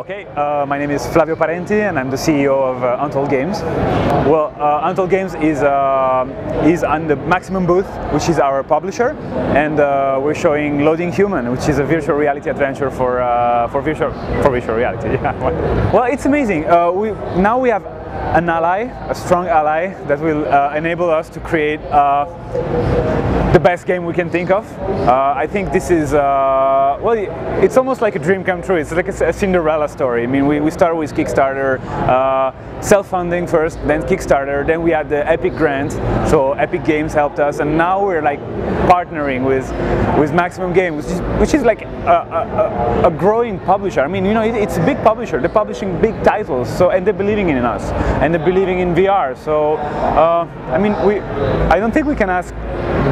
Okay, my name is Flavio Parenti and I'm the CEO of Untold Games. Well, Untold Games is on the Maximum booth, which is our publisher, and we're showing Loading Human, which is a virtual reality adventure for virtual reality. Yeah. Well, it's amazing. Now we have an ally, a strong ally that will enable us to create the best game we can think of. I think this is, well, it's almost like a dream come true. It's like a Cinderella story. I mean, we started with Kickstarter, self-funding first, then Kickstarter, then we had the Epic grant, so Epic Games helped us, and now we're like partnering with Maximum Games, which is like a growing publisher. I mean, you know, it's a big publisher. They're publishing big titles, so, and they're believing in us, and they're believing in VR. So, I mean, I don't think we can ask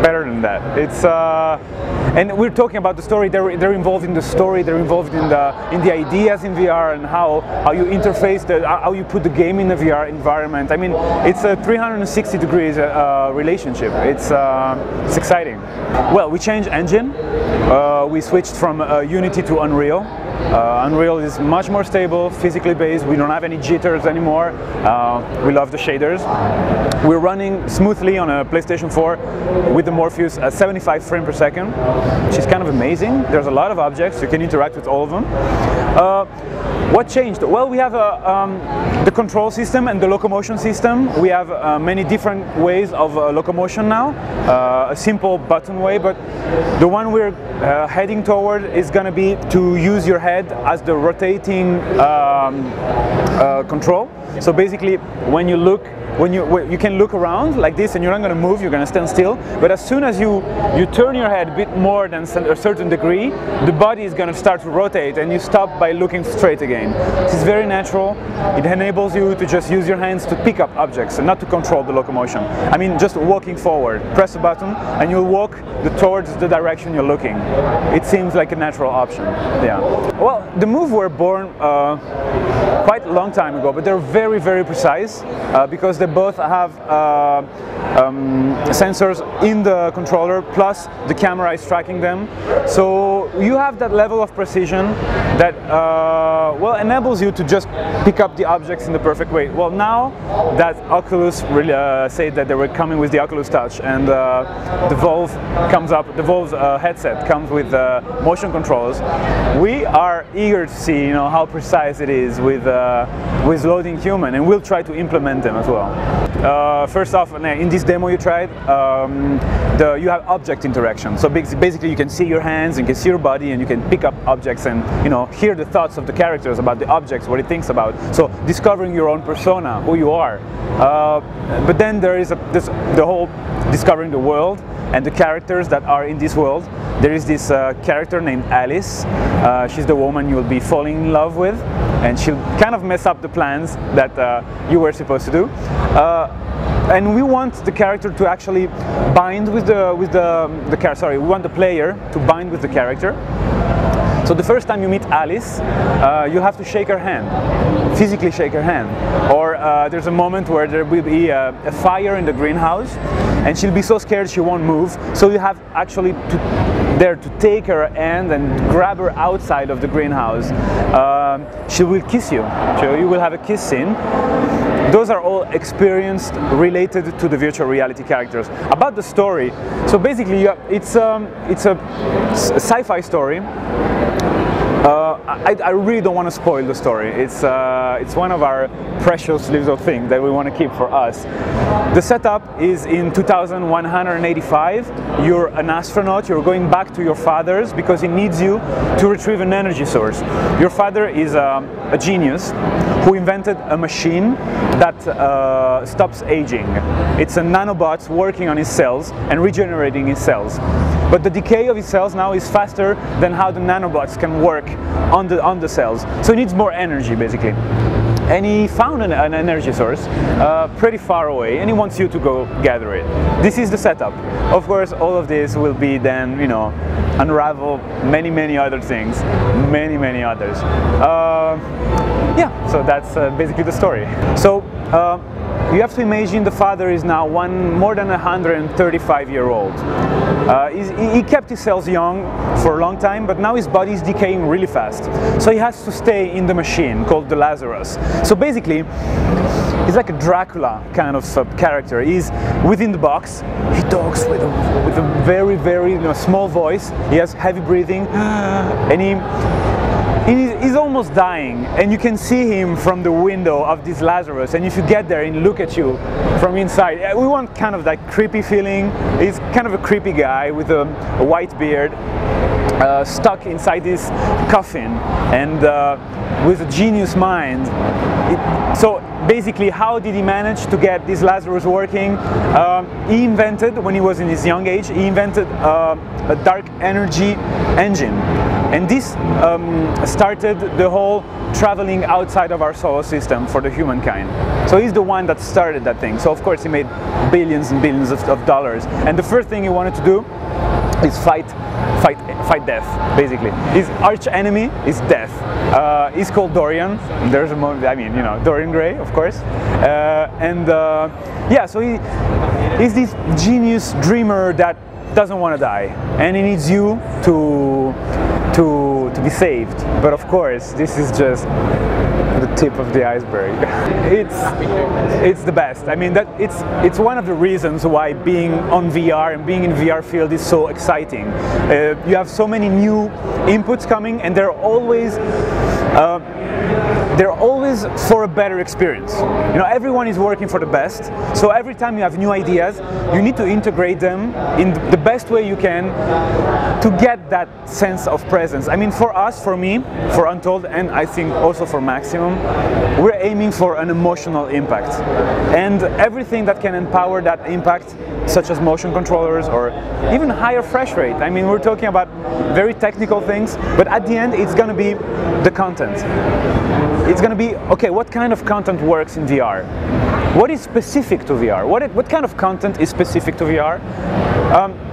better than that. It's and we're talking about the story. They're involved in the story. They're involved in the ideas in VR and how you interface how you put the game in the VR environment. I mean, it's a 360 degrees relationship. It's exciting. Well, we changed engine. We switched from Unity to Unreal. Unreal is much more stable, physically based. We don't have any jitters anymore. We love the shaders. We're running smoothly on a PlayStation 4 with the Morpheus at 75 frames per second, which is kind of amazing. There's a lot of objects. You can interact with all of them. What changed? Well, we have the control system and the locomotion system. We have many different ways of locomotion now. A simple button way, but the one we're heading toward is going to be to use your head as the rotating control. So basically, when you look, you can look around like this, and you're not going to move. You're going to stand still. But as soon as you turn your head a bit more than a certain degree, the body is going to start to rotate, and you stop by looking straight again. This is very natural. It enables you to just use your hands to pick up objects and not to control the locomotion. I mean, just walking forward. Press a button, and you'll walk towards the direction you're looking. It seems like a natural option. Yeah. Well, the moves were born quite a long time ago, but they're very, very precise because they both have sensors in the controller, plus the camera is tracking them. So you have that level of precision that well, enables you to just pick up the objects in the perfect way. Well, now that Oculus really said that they were coming with the Oculus Touch, and the Valve comes up, the Valve headset comes with motion controls, we are eager to see, you know, how precise it is with Loading Human, and we'll try to implement them as well. First off, in this demo you tried, you have object interaction. So basically you can see your hands, you can see your body, and you can pick up objects and, you know, hear the thoughts of the characters about the objects, what it thinks about. So discovering your own persona, who you are. But then there is the whole discovering the world and the characters that are in this world. There is this character named Alice. She's the woman you'll be falling in love with, and she'll kind of mess up the plans that you were supposed to do. And we want the character to actually bind with we want the player to bind with the character. So the first time you meet Alice, you have to shake her hand, physically shake her hand. Or there's a moment where there will be a fire in the greenhouse, and she'll be so scared she won't move. So you have actually to take her hand and grab her outside of the greenhouse. She will kiss you, so you will have a kiss scene. Those are all experienced related to the virtual reality characters. About the story, so basically it's a sci-fi story. I really don't want to spoil the story. It's one of our precious little things that we want to keep for us. The setup is in 2185. You're an astronaut. You're going back to your father's because he needs you to retrieve an energy source. Your father is a genius who invented a machine that stops aging. It's a nanobot working on his cells and regenerating his cells. But the decay of his cells now is faster than how the nanobots can work on the cells. So he needs more energy, basically. And he found an energy source pretty far away, and he wants you to go gather it. This is the setup. Of course, all of this will be then, you know, unravel many other things, many others. Yeah, so that's basically the story. So you have to imagine the father is now more than 135-year-old. He kept his cells young for a long time, but now his body is decaying really fast. So he has to stay in the machine called the Lazarus. So basically, he's like a Dracula kind of character. He's within the box. He talks with a very, very small voice. He has heavy breathing, and he's almost dying, and you can see him from the window of this Lazarus, and if you get there and look at you from inside, we want kind of that creepy feeling. He's kind of a creepy guy with a white beard, stuck inside this coffin, and with a genius mind. So basically, how did he manage to get this Lazarus working? He invented, when he was in his young age, he invented a dark energy engine. And this started the whole traveling outside of our solar system for the humankind. So he's the one that started that thing. So of course he made billions and billions of dollars. And the first thing he wanted to do is fight death, basically. His arch enemy is death. He's called Dorian. There's a moment, I mean, Dorian Gray, of course. Yeah, so he's this genius dreamer that doesn't want to die, and he needs you to be saved. But of course, this is just the tip of the iceberg. It's the best. I mean, it's one of the reasons why being on VR and being in VR field is so exciting. You have so many new inputs coming, and they're always for a better experience. Everyone is working for the best, so every time you have new ideas, you need to integrate them in the best way you can to get that sense of presence. I mean, for us, for me, for Untold, and I think also for Maximum, we're aiming for an emotional impact. And everything that can empower that impact, such as motion controllers or even higher fresh rate. I mean, we're talking about very technical things, but at the end, it's going to be the content. It's going to be, okay, what kind of content works in VR? What is specific to VR? What kind of content is specific to VR?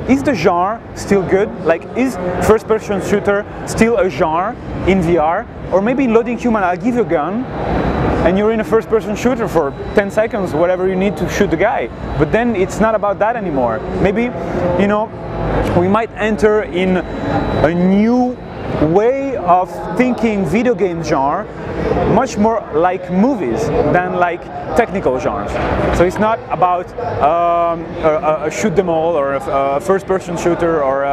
Is the genre still good? Like, is first-person shooter still a genre in VR? Or maybe loading human, I'll give you a gun, and you're in a first-person shooter for 10 seconds, whatever you need to shoot the guy. But then it's not about that anymore. Maybe, we might enter in a new way of thinking video game genre, much more like movies than like technical genres. So it's not about a shoot them all or a first-person shooter or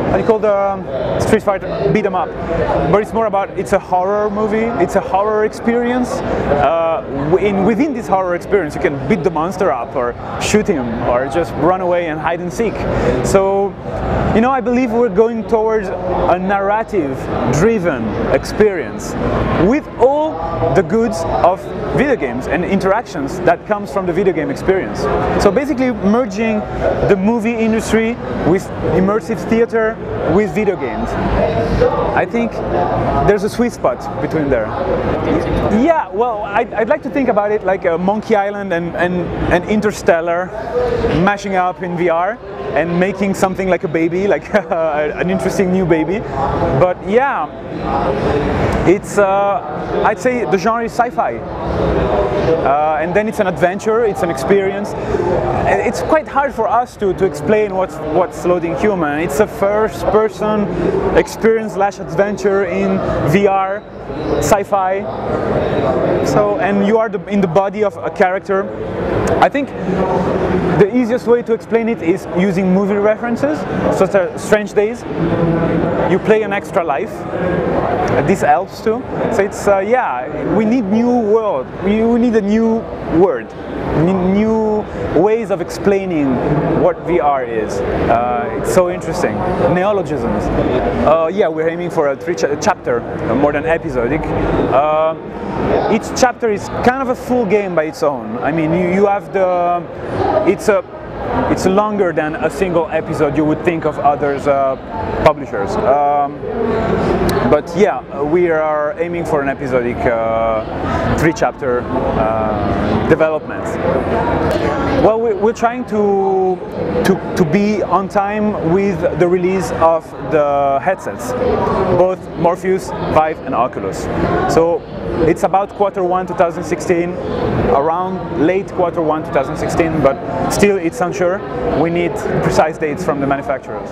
how do you call the Street Fighter beat 'em up, but it's more about, it's a horror movie, it's a horror experience. Within this horror experience, you can beat the monster up or shoot him or just run away and hide and seek. So, I believe we're going towards a narrative-driven experience with all the goods of video games and interactions that comes from the video game experience. So basically merging the movie industry with immersive theater with video games. I think there's a sweet spot between there. Yeah, well, I'd like to think about it like a Monkey Island and Interstellar mashing up in VR and making something like a baby, like an interesting new baby. But yeah, it's I'd say the genre is sci-fi, and then it's an adventure, it's an experience. It's quite hard for us to explain what's Loading Human. It's a first-person experience / adventure in VR, sci-fi. So, and you are in the body of a character. I think the easiest way to explain it is using movie references, such as Strange Days. You play an extra life. This helps too. So it's, yeah, we need new world. We need a new word. New ways of explaining what VR is. It's so interesting. Neologisms. Yeah, we're aiming for a chapter, more than episodic. Each chapter is kind of a full game by its own. I mean, you have the... It's longer than a single episode you would think of others publishers. But yeah, we are aiming for an episodic 3-chapter development. Well, we're trying to be on time with the release of the headsets, both Morpheus, Vive and Oculus. So It's about Q1 2016, around late Q1 2016, but still it's unsure. We need precise dates from the manufacturers.